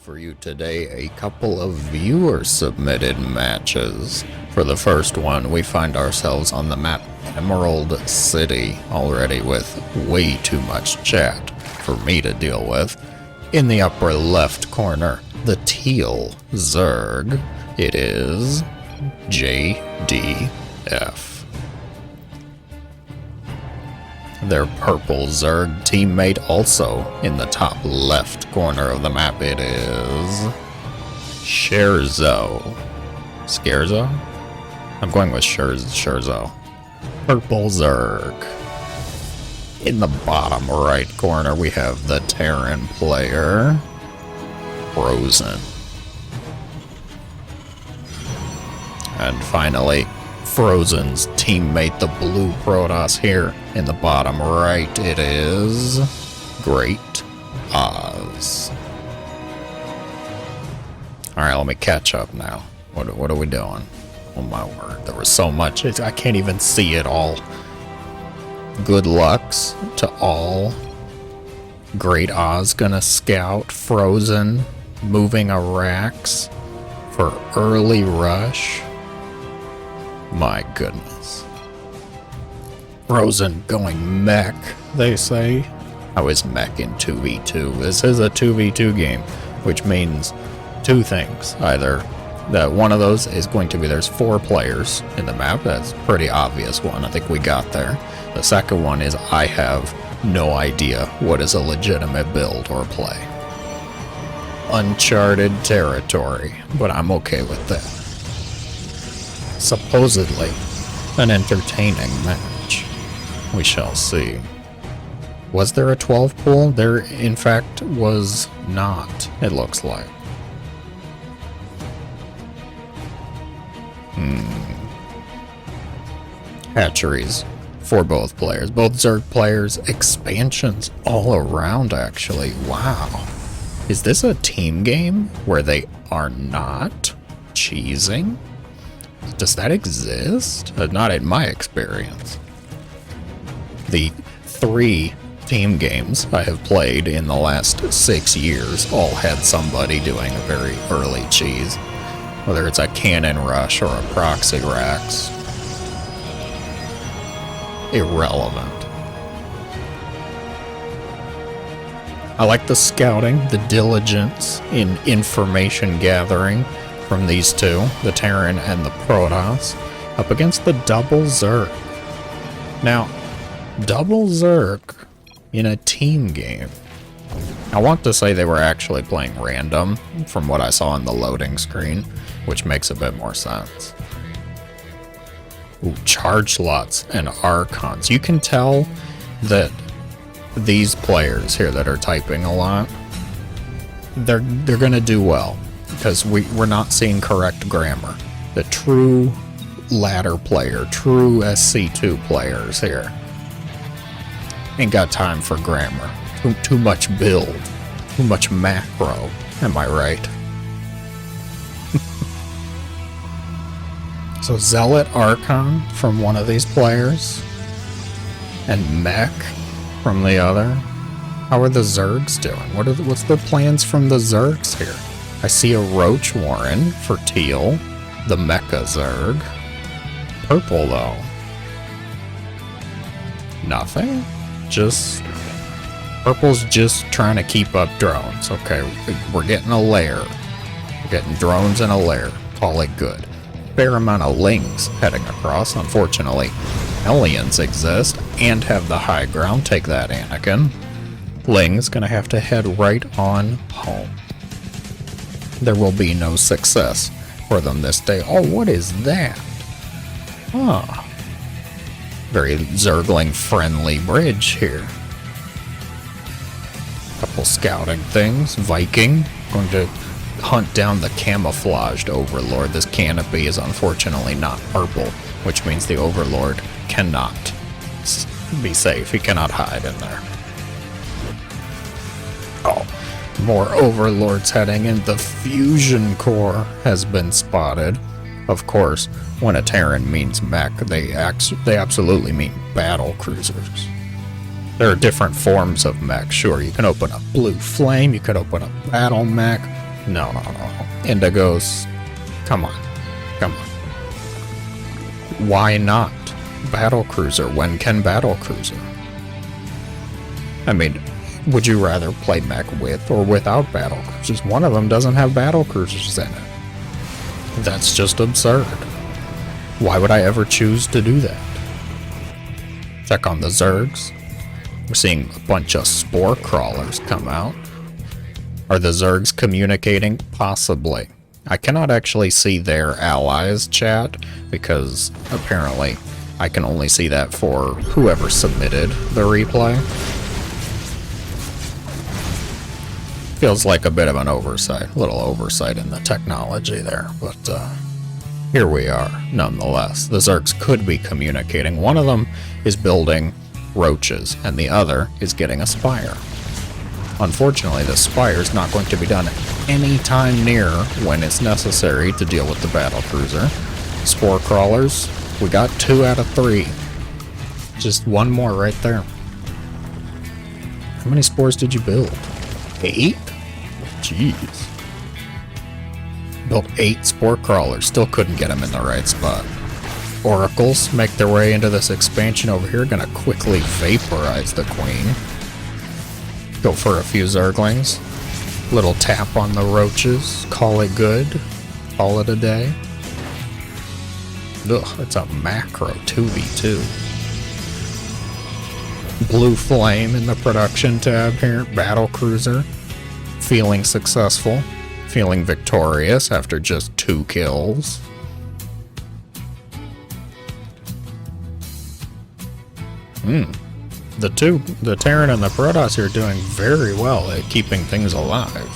for you today a couple of viewer submitted matches. For the first one, we find ourselves on the map Emerald City, already with way too much chat for me to deal with. In the upper left corner, the teal Zerg, it is JDF. Their purple Zerg teammate also in the top left corner of the map, it is Scherzo. Scherzo? I'm going with Scherzo. Purple Zerg. In the bottom right corner, we have the Terran player, Frozen. And finally, Frozen's teammate, the blue Protoss here. In the bottom right, it is Great Oz. Alright, let me catch up now. What are we doing? Oh my word, there was so much. I can't even see it all. Good lucks to all. Great Oz gonna scout Frozen, moving Iraqs for early rush. My goodness. Frozen going mech, they say. I was mech in 2v2. This is a 2v2 game, which means two things. Either that one of those is going to be there's 4 players in the map. That's a pretty obvious one. I think we got there. The second one is I have no idea what is a legitimate build or play. Uncharted territory, but I'm okay with that. Supposedly an entertaining match. We shall see. Was there a 12 pool? There, in fact, was not, it looks like. Hatcheries for both players. Both Zerg players. Expansions all around, actually. Wow. Is this a team game where they are not cheesing? Does that exist? Not in my experience. The 3 team games I have played in the last 6 years all had somebody doing a very early cheese. Whether it's a cannon rush or a proxy racks. Irrelevant. I like the scouting, the diligence in information gathering from these two, the Terran and the Protoss, up against the double Zerg. Now, double Zerg in a team game. I want to say they were actually playing random from what I saw on the loading screen, which makes a bit more sense. Ooh, charge slots and archons. You can tell that these players here that are typing a lot, they're gonna do well. Because we're not seeing correct grammar. The true ladder player, true SC2 players here ain't got time for grammar. Too much build, too much macro. Am I right? So Zealot Archon from one of these players, and Mech from the other. How are the Zergs doing? What's the plans from the Zergs here? I see a Roach Warren for teal, the Mecha Zerg. Purple, though. Nothing? Purple's just trying to keep up drones. Okay, we're getting a lair. We're getting drones in a lair. Call it good. Fair amount of lings heading across. Unfortunately, aliens exist and have the high ground. Take that, Anakin. Ling's gonna have to head right on home. There will be no success for them this day. Oh, what is that? Ah, very Zergling-friendly bridge here. Couple scouting things. Viking, going to hunt down the camouflaged Overlord. This canopy is unfortunately not purple, which means the Overlord cannot be safe. He cannot hide in there. Oh. More Overlords heading in. The Fusion Core has been spotted. Of course, when a Terran means mech, they absolutely mean battle cruisers. There are different forms of mech. Sure, you can open up Blue Flame, you could open up Battle Mech, No. Indigos. Come on. Why not battlecruiser? When can battlecruiser? I mean, would you rather play mech with or without battlecruisers? One of them doesn't have battlecruisers in it. That's just absurd. Why would I ever choose to do that? Check on the Zergs. We're seeing a bunch of spore crawlers come out. Are the Zergs communicating? Possibly. I cannot actually see their allies chat because apparently I can only see that for whoever submitted the replay. Feels like a bit of an oversight, a little oversight in the technology there, but here we are nonetheless. The Zergs could be communicating. One of them is building roaches and the other is getting a spire. Unfortunately, the spire is not going to be done anytime near when it's necessary to deal with the battlecruiser. Spore crawlers, we got 2 out of 3. Just one more right there. How many spores did you build? 8? Jeez. Built 8 spore crawlers, still couldn't get them in the right spot. Oracles make their way into this expansion over here, gonna quickly vaporize the queen. Go for a few Zerglings. Little tap on the roaches. Call it good. Call it a day. Ugh, it's a macro 2v2. Blue flame in the production tab here. Battlecruiser. Feeling successful. Feeling victorious after just 2 kills. The Terran and the Protoss are doing very well at keeping things alive.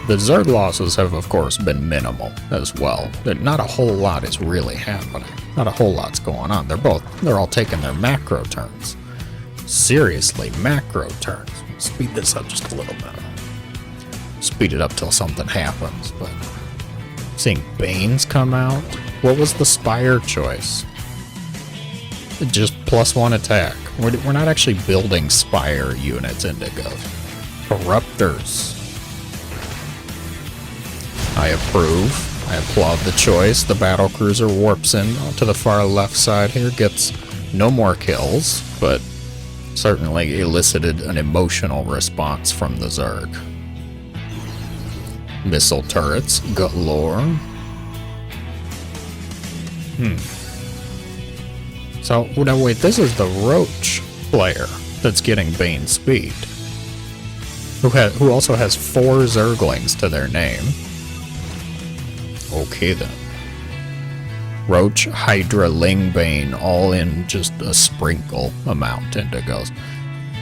The Zerg losses have, of course, been minimal as well. Not a whole lot is really happening. Not a whole lot's going on. They're all taking their macro turns. Seriously, macro turns. Speed this up just a little bit. Speed it up till something happens, but seeing Banes come out. What was the Spire choice? Just +1 attack. We're not actually building Spire units, Indigos. Corruptors. I approve. I applaud the choice. The battlecruiser warps in to the far left side here, gets no more kills, but certainly elicited an emotional response from the Zerg. Missile turrets galore. So, now wait, this is the Roach player that's getting Bane speed. Who also has 4 Zerglings to their name. Okay then. Roach, Hydra, Ling, Bane, all in just a sprinkle amount, Indigos.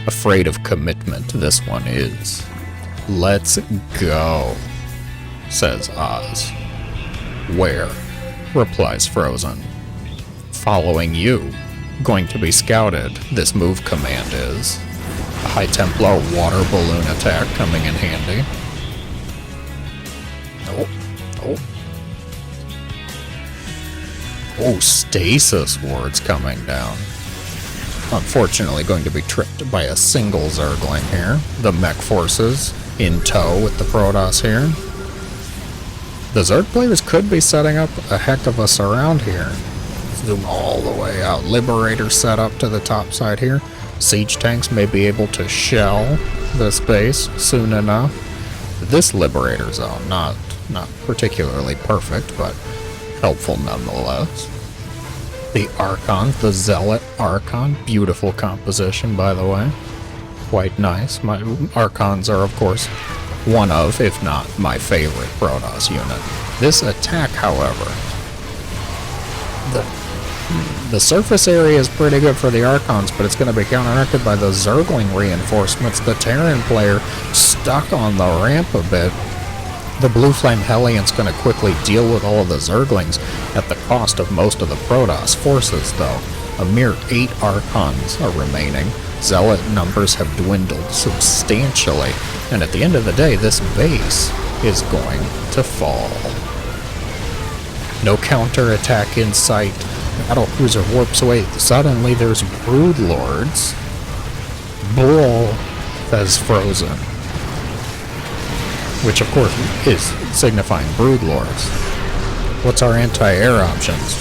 Afraid of commitment, this one is. Let's go, says Oz. Where? Replies Frozen. Following you. Going to be scouted, this move command is. A High Templar water balloon attack coming in handy. Oh, stasis wards coming down. Unfortunately going to be tripped by a single Zergling here. The mech forces in tow with the Protoss here. The Zerg players could be setting up a heck of a surround here. Zoom all the way out. Liberator set up to the top side here. Siege tanks may be able to shell this base soon enough. This Liberator zone, not particularly perfect, but helpful nonetheless. The Archons, the Zealot Archon, beautiful composition by the way. Quite nice. My Archons are of course one of, if not my favorite Protoss unit. This attack, however, the surface area is pretty good for the Archons, but it's going to be counteracted by the Zergling reinforcements. The Terran player stuck on the ramp a bit. The Blue Flame Helliant's going to quickly deal with all of the Zerglings at the cost of most of the Protoss forces, though. A mere 8 Archons are remaining. Zealot numbers have dwindled substantially, and at the end of the day, this base is going to fall. No counterattack in sight. Battlecruiser warps away. Suddenly there's Broodlords. Bull, says Frozen. which of course is signifying broodlords. What's our anti-air options?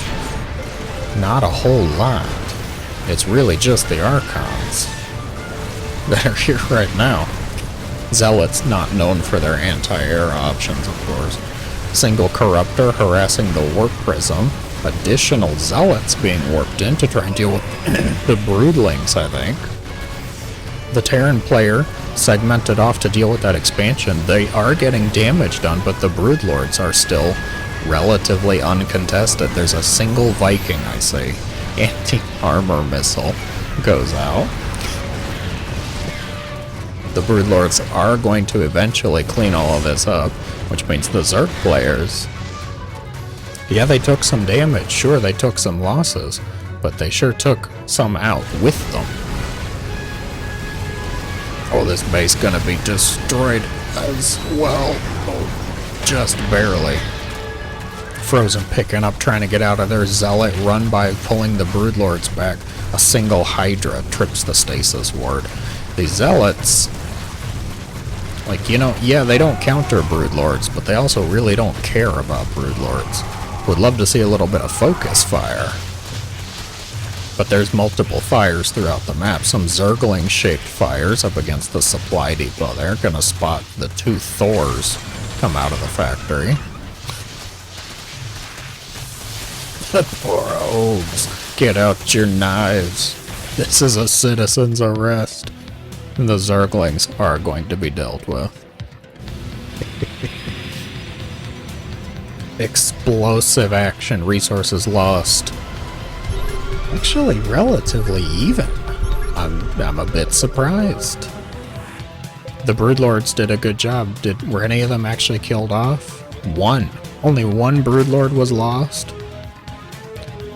Not a whole lot. It's really just the Archons that are here right now. Zealots not known for their anti-air options, of course. Single Corruptor harassing the Warp Prism. Additional Zealots being warped in to try and deal with the Broodlings, I think. The Terran player segmented off to deal with that expansion. They are getting damage done, but the Broodlords are still relatively uncontested. There's a single Viking, I see. Anti-armor missile goes out. The Broodlords are going to eventually clean all of this up, which means the Zerg players, yeah, they took some damage. Sure, they took some losses, but they sure took some out with them. Oh, this base gonna be destroyed as well. Oh, just barely. Frozen picking up, trying to get out of there. Zealot run by pulling the Broodlords back. A single Hydra trips the stasis ward. The Zealots, like, you know, yeah, they don't counter Broodlords, but they also really don't care about Broodlords. Would love to see a little bit of focus fire. But there's multiple fires throughout the map. Some Zergling-shaped fires up against the supply depot there. Gonna spot the two Thors come out of the factory. The poor Ogs. Get out your knives. This is a citizen's arrest. And the Zerglings are going to be dealt with. Explosive action, resources lost. Actually, relatively even. I'm a bit surprised. The Broodlords did a good job. Were any of them actually killed off? One. Only one Broodlord was lost.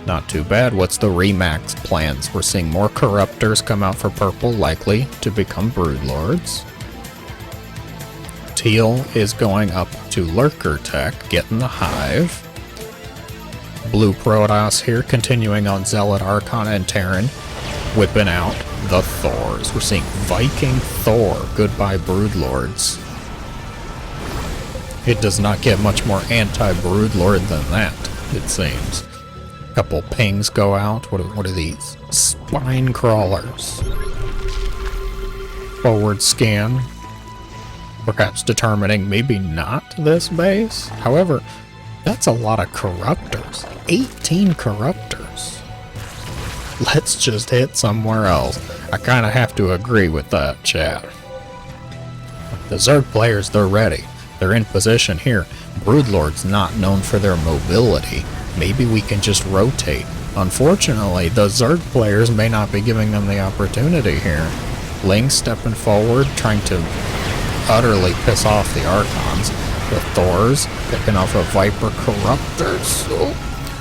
Not too bad. What's the remax plans? We're seeing more Corruptors come out for purple, likely to become Broodlords. Teal is going up to Lurker Tech, getting the Hive. Blue Protoss here, continuing on Zealot, Archon, and Terran, whipping out the Thors. We're seeing Viking Thor, goodbye Broodlords. It does not get much more anti-Broodlord than that, it seems. Couple pings go out. What are these? Spine crawlers. Forward scan. Perhaps determining maybe not this base. However, that's a lot of Corruptors. 18 Corruptors. Let's just hit somewhere else. I kind of have to agree with that, chat. The Zerg players, they're ready. They're in position here. Broodlord's not known for their mobility. Maybe we can just rotate. Unfortunately, the Zerg players may not be giving them the opportunity here. Ling stepping forward, trying to utterly piss off the Archons. The Thors picking off a Viper Corruptors. Oh.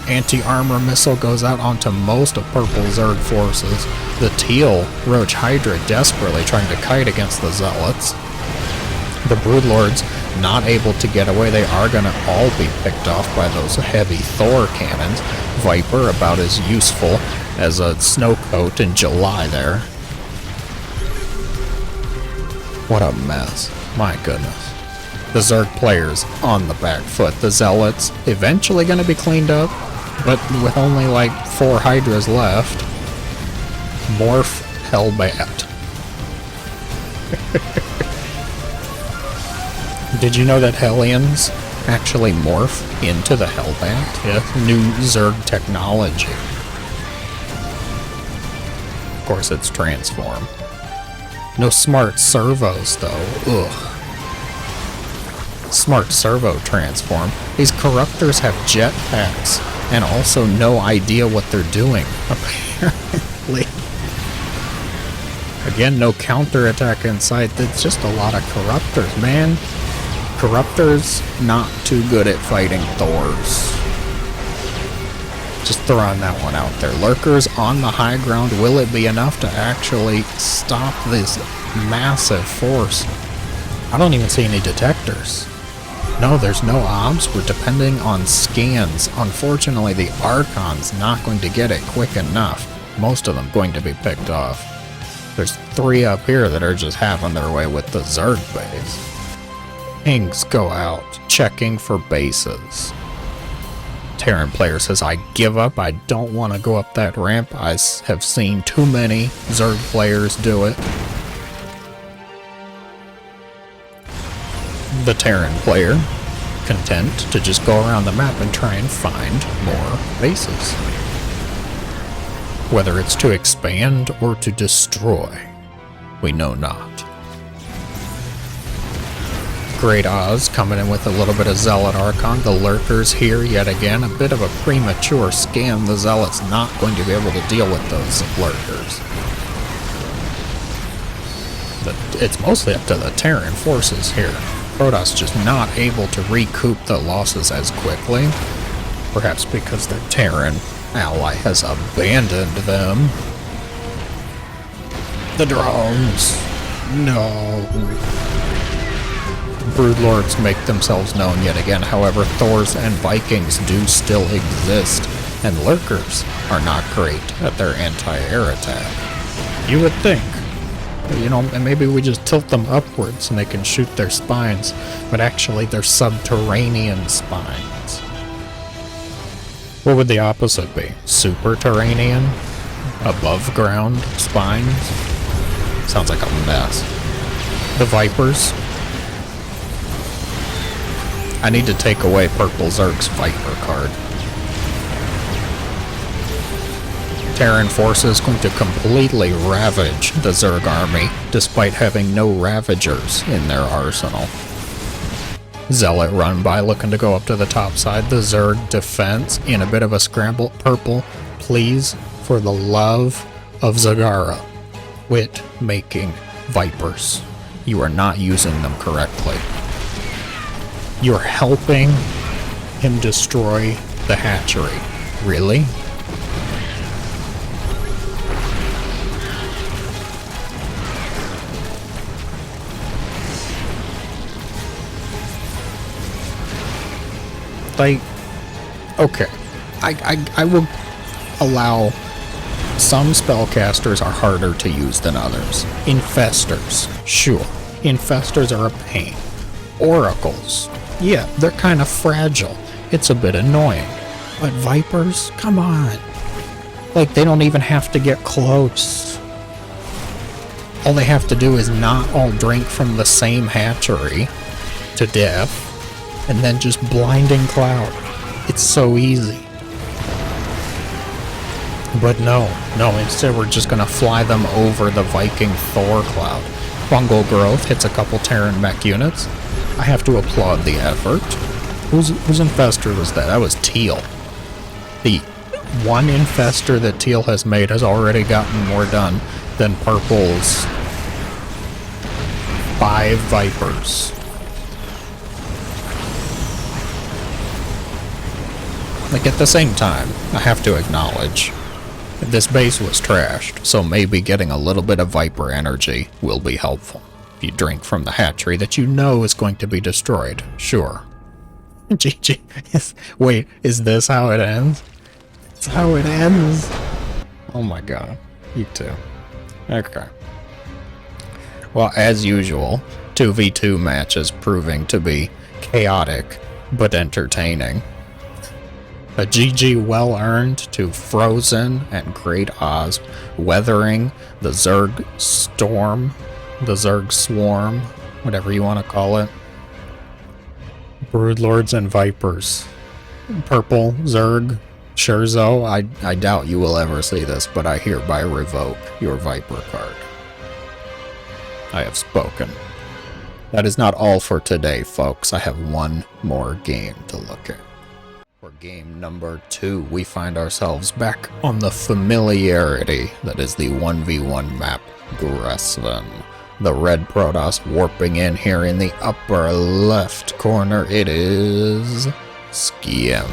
Anti-armor missile goes out onto most of purple Zerg forces. The teal Roach Hydra desperately trying to kite against the Zealots. The Broodlords not able to get away. They are going to all be picked off by those heavy Thor cannons. Viper about as useful as a snow coat in July there. What a mess. My goodness. The Zerg players on the back foot. The Zealots eventually going to be cleaned up, but with only like 4 Hydras left. Morph Hellbat. Did you know that Hellions actually morph into the Hellbat? Yeah, new Zerg technology. Of course, it's transform. No smart servos, though. Ugh. Smart servo transform. These Corruptors have jetpacks and also no idea what they're doing, apparently. Again, no counterattack in sight. It's just a lot of Corruptors, man. Corruptors not too good at fighting Thors. Just throwing that one out there. Lurkers on the high ground. Will it be enough to actually stop this massive force? I don't even see any detectors. No, there's no obs. We're depending on scans. Unfortunately, the Archon's not going to get it quick enough. Most of them going to be picked off. There's 3 up here that are just having their way with the Zerg base. Pings go out, checking for bases. Terran player says, I give up, I don't want to go up that ramp. I have seen too many Zerg players do it. The Terran player, content to just go around the map and try and find more bases. Whether it's to expand or to destroy, we know not. Great Oz coming in with a little bit of Zealot Archon. The Lurkers here yet again. A bit of a premature scan. The Zealot's not going to be able to deal with those Lurkers. But it's mostly up to the Terran forces here. Protoss just not able to recoup the losses as quickly. Perhaps because their Terran ally has abandoned them. The drones. No. Broodlords make themselves known yet again. However, Thors and Vikings do still exist, and Lurkers are not great at their anti-air attack. You would think. You know, and maybe we just tilt them upwards and they can shoot their spines, but actually they're subterranean spines. What would the opposite be? Superterranean? Above ground spines? Sounds like a mess. The Vipers. I need to take away Purple Zerg's Viper card. Terran forces going to completely ravage the Zerg army, despite having no Ravagers in their arsenal. Zealot run by, looking to go up to the top side. The Zerg defense in a bit of a scramble. Purple, please, for the love of Zagara, quit making Vipers. You are not using them correctly. You're helping him destroy the hatchery. Really? Like, okay. I will allow some spellcasters are harder to use than others. Infestors, sure. Infestors are a pain. Oracles. Yeah, they're kind of fragile. It's a bit annoying. But Vipers? Come on. Like, they don't even have to get close. All they have to do is not all drink from the same hatchery to death, and then just blinding cloud. It's so easy. But no, instead we're just gonna fly them over the Viking Thor cloud. Fungal growth hits a couple Terran mech units. I have to applaud the effort. Whose infestor was that? That was Teal. The one infestor that Teal has made has already gotten more done than Purple's 5 Vipers. Like, at the same time, I have to acknowledge, this base was trashed, so maybe getting a little bit of Viper energy will be helpful. You drink from the hatchery that you know is going to be destroyed. Sure. GG. Wait, is this how it ends? It's how it ends. Oh my god. You too. Okay. Well, as usual, 2v2 matches proving to be chaotic, but entertaining. A GG well earned to Frozen and Great Oz, weathering the Zerg storm. The Zerg Swarm, whatever you want to call it. Broodlords and Vipers. Purple, Zerg, Scherzo, I doubt you will ever see this, but I hereby revoke your Viper card. I have spoken. That is not all for today, folks. I have one more game to look at. For game number 2, we find ourselves back on the familiarity that is the 1v1 map, Gressven. The red Protoss warping in here in the upper left corner. It is Skimk.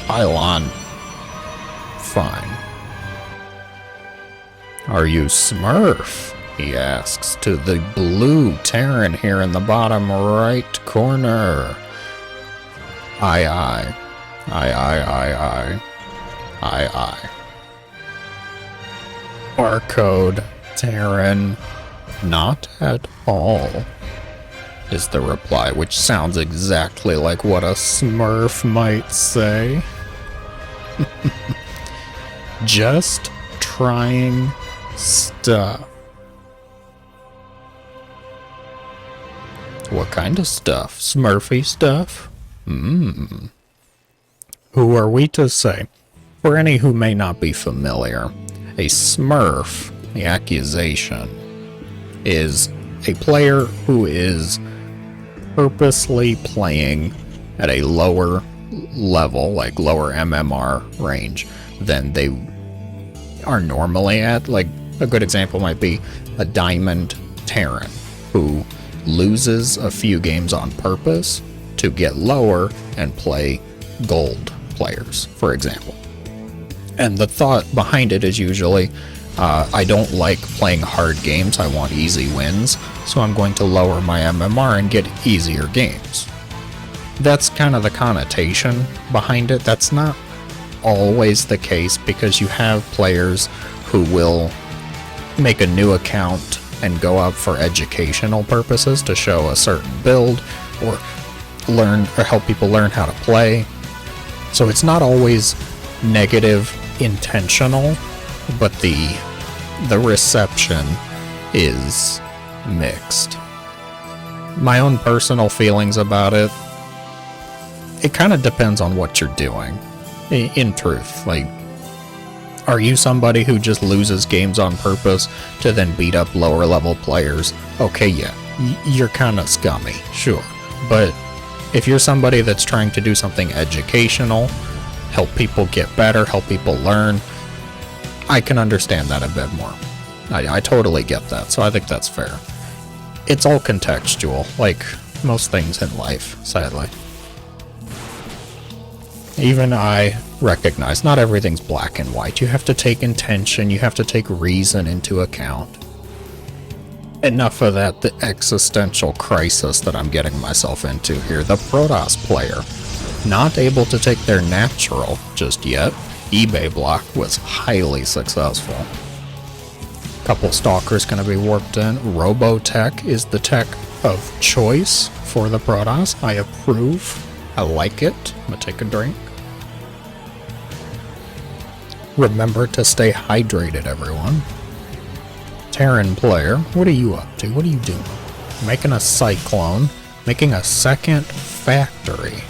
Pylon. Fine. Are you Smurf? He asks to the blue Terran here in the bottom right corner. Aye, aye. Aye, aye, aye, aye. Aye, aye. Barcode Terran. Not at all. is the reply, which sounds exactly like what a Smurf might say. Just trying stuff. What kind of stuff? Smurfy stuff? Who are we to say? For any who may not be familiar, a Smurf, the accusation, is a player who is purposely playing at a lower level, like lower MMR range, than they are normally at. Like, a good example might be a Diamond Terran, who loses a few games on purpose to get lower and play gold players, for example. And the thought behind it is usually, I don't like playing hard games, I want easy wins, so I'm going to lower my MMR and get easier games. That's kind of the connotation behind it. That's not always the case, because you have players who will make a new account and go out for educational purposes to show a certain build or learn or help people learn how to play. So it's not always negative intentional, but the reception is mixed. My own personal feelings about it, it kind of depends on what you're doing. In truth, like, are you somebody who just loses games on purpose to then beat up lower level players? Okay, yeah, you're kind of scummy, sure. But if you're somebody that's trying to do something educational, help people get better, help people learn, I can understand that a bit more. I totally get that, so I think that's fair. It's all contextual, like most things in life, sadly. Even I recognize not everything's black and white. You have to take intention, you have to take reason into account. Enough of that, the existential crisis that I'm getting myself into here. The Protoss player, not able to take their natural just yet. eBay block was highly successful. Couple stalkers gonna be warped in. Robotech is the tech of choice for the Protoss. I approve. I like it. I'm gonna take a drink. Remember to stay hydrated, everyone. Terran player, what are you up to? What are you doing? Making a cyclone, making a second factory.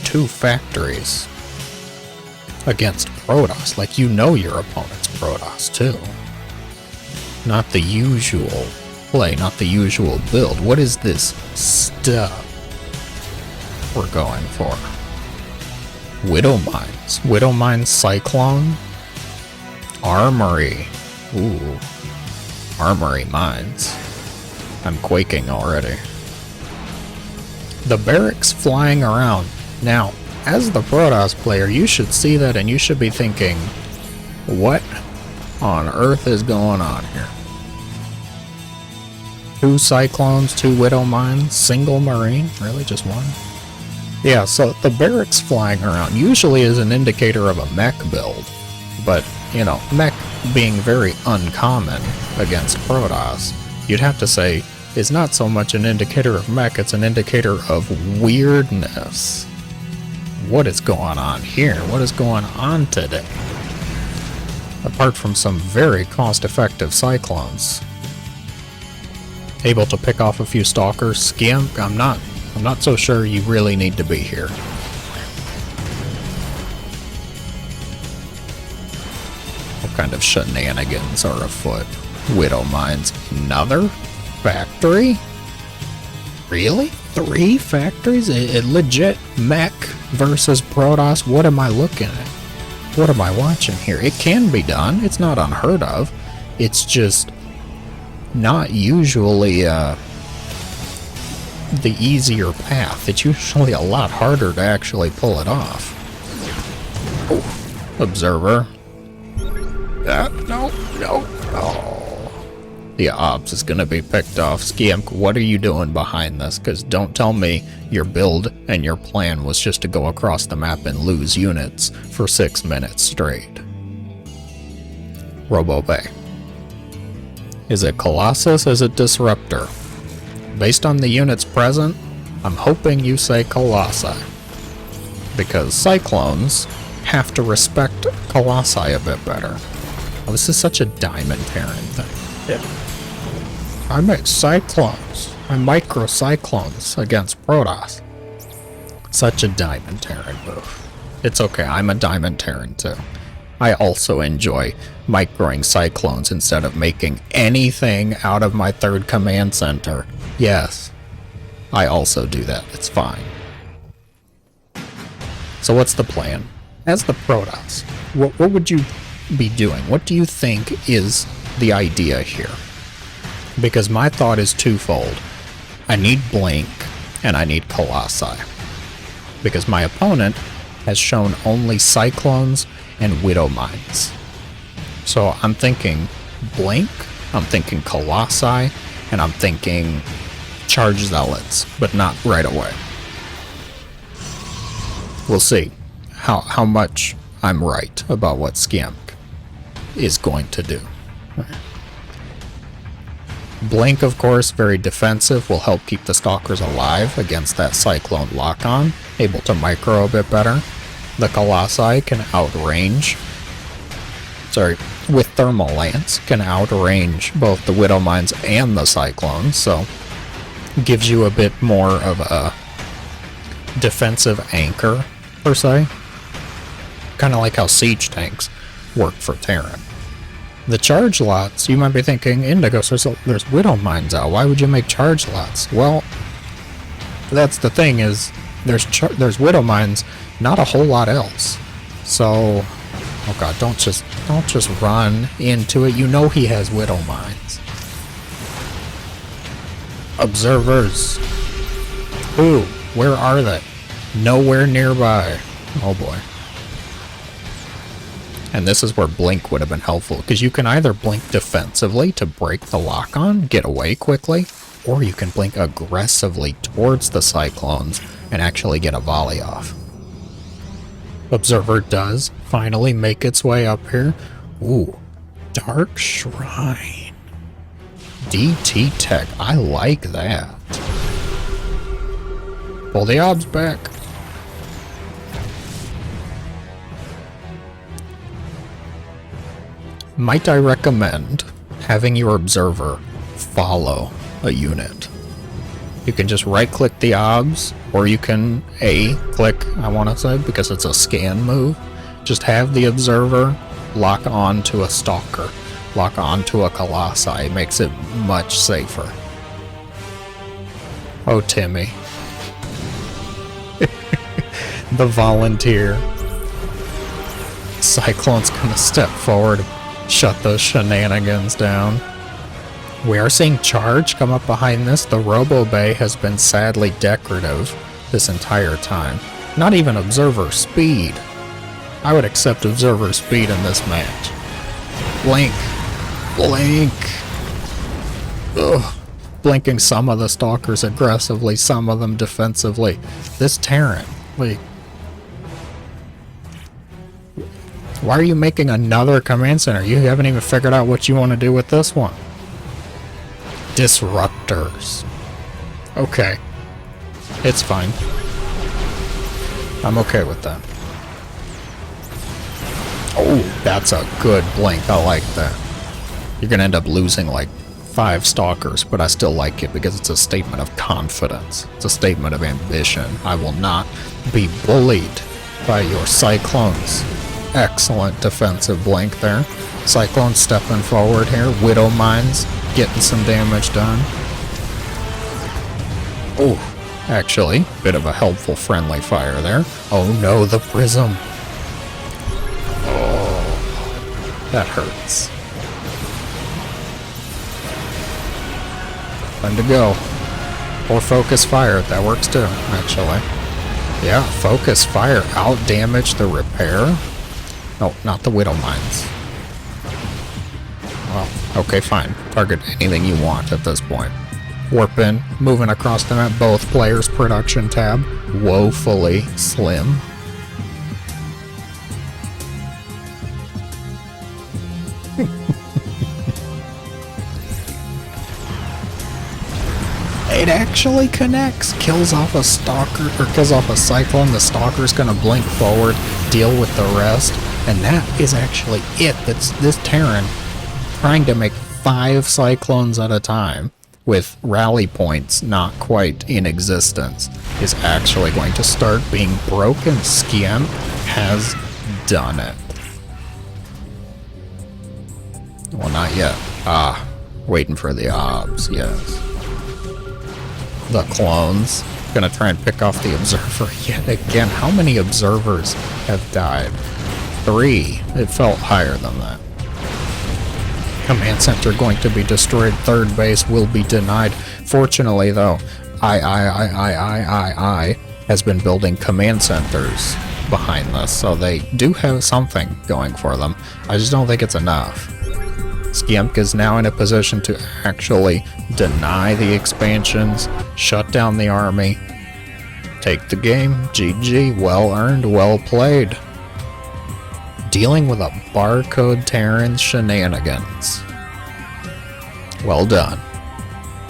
2 factories against Protoss. Like, you know your opponent's Protoss too. Not the usual play, not the usual build. What is this stuff we're going for? Widow Mines. Widow Mines Cyclone. Armory. Ooh. Armory Mines. I'm quaking already. The barracks flying around. Now, as the Protoss player, you should see that and you should be thinking, what on earth is going on here? 2 Cyclones, 2 Widow Mines, single Marine? Really, just one? Yeah, so the barracks flying around usually is an indicator of a mech build, but, you know, mech being very uncommon against Protoss, you'd have to say is not so much an indicator of mech, it's an indicator of weirdness. What is going on here? What is going on today? Apart from some very cost-effective Cyclones. Able to pick off a few stalkers. Skimp, I'm not so sure you really need to be here. What kind of shenanigans are afoot? Widow Mines. Another factory? Really? 3 factories? A legit mech versus Protoss? What am I looking at? What am I watching here? It can be done. It's not unheard of. It's just not usually the easier path. It's usually a lot harder to actually pull it off. Oh, observer. No. The ops is gonna be picked off. Skimp, what are you doing behind this? Because don't tell me your build and your plan was just to go across the map and lose units for 6 minutes straight. Robo Bay. Is it Colossus? Is it Disruptor? Based on the units present, I'm hoping you say Colossi. Because Cyclones have to respect Colossi a bit better. Oh, this is such a Diamond Terran thing. Yeah. I make Cyclones. I micro Cyclones against Protoss. Such a Diamond Terran move. It's okay, I'm a Diamond Terran too. I also enjoy microing Cyclones instead of making anything out of my 3rd command center. Yes, I also do that. It's fine. So what's the plan? As the Protoss, what would you be doing? What do you think is the idea here? Because my thought is twofold. I need Blink, and I need Colossi. Because my opponent has shown only Cyclones and Widow Mines. So I'm thinking Blink, I'm thinking Colossi, and I'm thinking Charge Zealots, but not right away. We'll see how much I'm right about what Scamp is going to do. Blink, of course, very defensive, will help keep the Stalkers alive against that Cyclone lock-on, able to micro a bit better. The Colossi can outrange, with Thermal Lance, can outrange both the Widow Mines and the Cyclones, so gives you a bit more of a defensive anchor, per se. Kind of like how siege tanks work for Terran. The charge lots, you might be thinking, Indigos, there's Widow Mines out. Why would you make charge lots? Well, that's the thing is, there's Widow Mines, not a whole lot else. So, oh god, don't just run into it. You know he has Widow Mines. Observers. Ooh, where are they? Nowhere nearby. Oh boy. And this is where Blink would have been helpful, because you can either blink defensively to break the lock-on, get away quickly, or you can blink aggressively towards the Cyclones and actually get a volley off. Observer does finally make its way up here. Ooh, Dark Shrine. DT Tech, I like that. Pull the obs back. Might I recommend having your observer follow a unit? You can just right-click the obs, or you can A-click, I want to say, because it's a scan move. Just have the observer lock on to a stalker, lock on to a colossi. It makes it much safer. Oh, Timmy. The volunteer. Cyclone's gonna step forward, shut those shenanigans down. We are seeing charge come up behind this. The Robo Bay has been sadly decorative this entire time. Not even observer speed. I would accept observer speed in this match. Blink. Blink. Ugh. Blinking some of the stalkers aggressively, some of them defensively. This Terran, like, why are you making another command center? You haven't even figured out what you want to do with this one. Disruptors. Okay. It's fine. I'm okay with that. Oh, that's a good blink. I like that. You're gonna end up losing like 5 stalkers, but I still like it because it's a statement of confidence. It's a statement of ambition. I will not be bullied by your Cyclones. Excellent defensive blink there. Cyclone stepping forward here. Widow Mines getting some damage done. Oh, actually, bit of a helpful friendly fire there. Oh no, the prism. Oh, that hurts. Time to go. Or focus fire, that works too, actually. Yeah, focus fire, out damage the repair. No, not the Widow Mines. Well, okay, fine. Target anything you want at this point. Warp in, moving across the map, both players' production tab, woefully slim. It actually connects. Kills off a stalker, or kills off a cyclone. The stalker's gonna blink forward, deal with the rest, and that is actually it. That's this Terran trying to make 5 cyclones at a time with rally points not quite in existence is actually going to start being broken. Clem has done it. Well, not yet. Waiting for the obs, yes. The clones. Gonna try and pick off the observer yet again. How many observers have died? 3. It felt higher than that. Command center going to be destroyed. 3rd base will be denied. Fortunately, though, I has been building command centers behind this, so they do have something going for them. I just don't think it's enough. Skiemp is now in a position to actually deny the expansions, shut down the army, take the game. GG, well earned, well played. Dealing with a barcode Terran's shenanigans. Well done.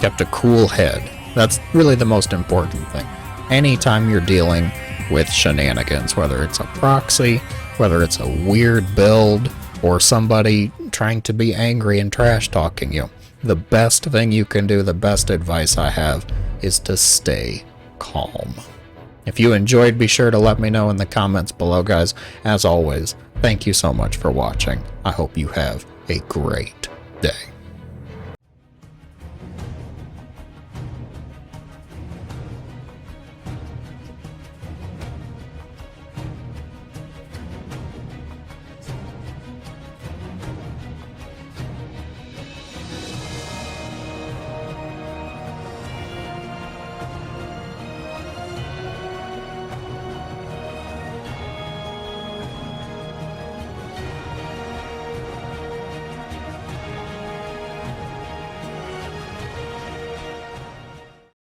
Kept a cool head. That's really the most important thing. Anytime you're dealing with shenanigans, whether it's a proxy, whether it's a weird build, or somebody trying to be angry and trash talking you, the best thing you can do, the best advice I have, is to stay calm. If you enjoyed, be sure to let me know in the comments below, guys. As always, thank you so much for watching. I hope you have a great day.